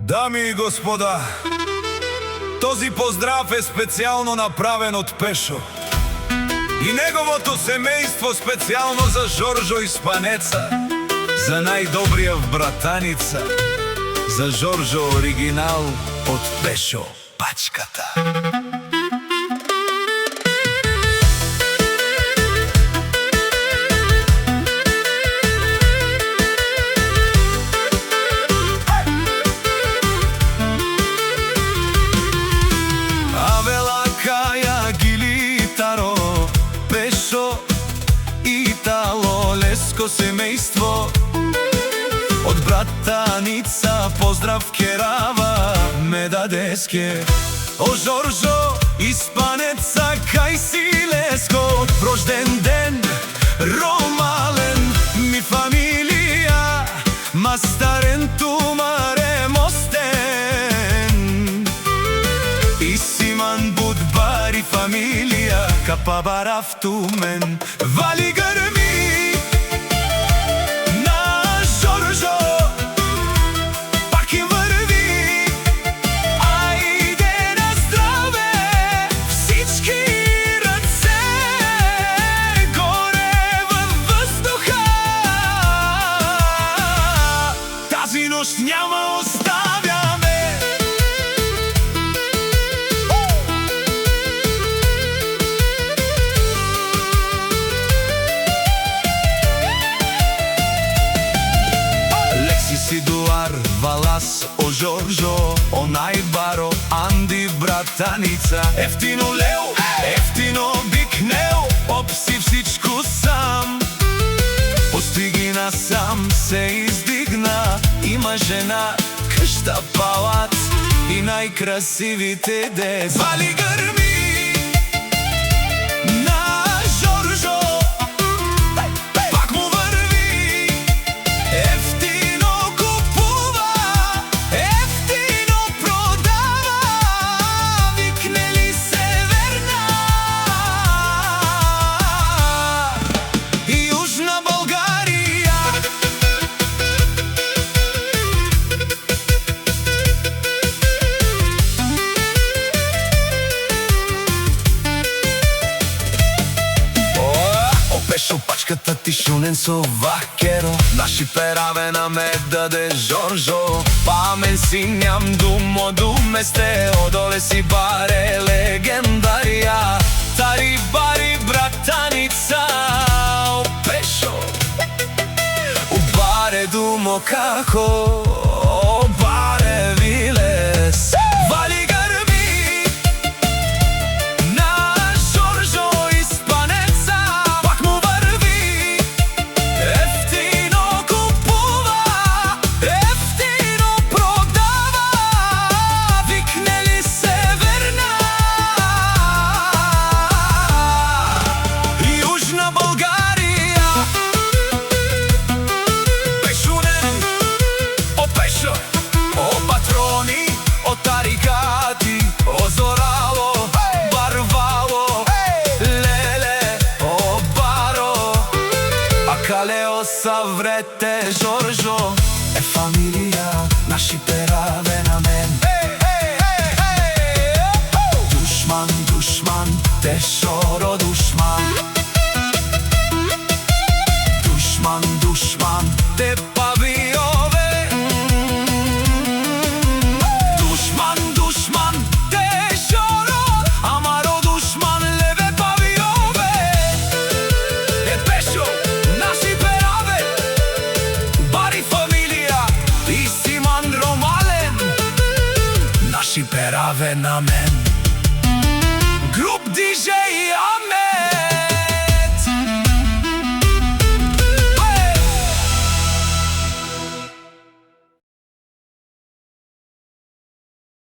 Дами и господа, този поздрав е специално направен от Пешо и неговото семейство, специално за Жоржо Испанеца, за най-добрия в Братаница, за Жоржо оригинал от Пешо пачката. Семейство од Братаница, поздрав керава ме дадеске. О Жоржо Испанеца, кај си леско, рожден ден ромален, ми фамилија мастарен тумаре мостен. И симан будбари фамилија капабарав тумен, вали грми няма оставяме. Лексис Едуар Валас, о Жоржо, о најбаро Анди Братаница. Ефтино лео, ефтино бикнео, опси всичко сам. Постиги насам, се издигна. Има жена, къща, палац и най-красивите деца. Вали гърми на Жоржо, пак му върви. Ефтино купува, ефтино продава, викне ли Северна и Южна България. Пешо пачката ти шунен со вакеро, наши пераве на ме даде Жоржо. Памен си ням думо думесте, одоле си баре легендарија. Тари бари Братаница, о Пешо, у баре думо како, о баре вилес. Вали Калео саврете Жоржо е фамилија, наши пераве на мен. Душман, душман, Пешоро душман. Душман, душман, те павиове. Душман, душман, Пешоро, амаро душман, леве павиове. Е Пешо, наши пераве, бари фамилија и симан ромален, наши пераве на мен. Груп диджеј, амен.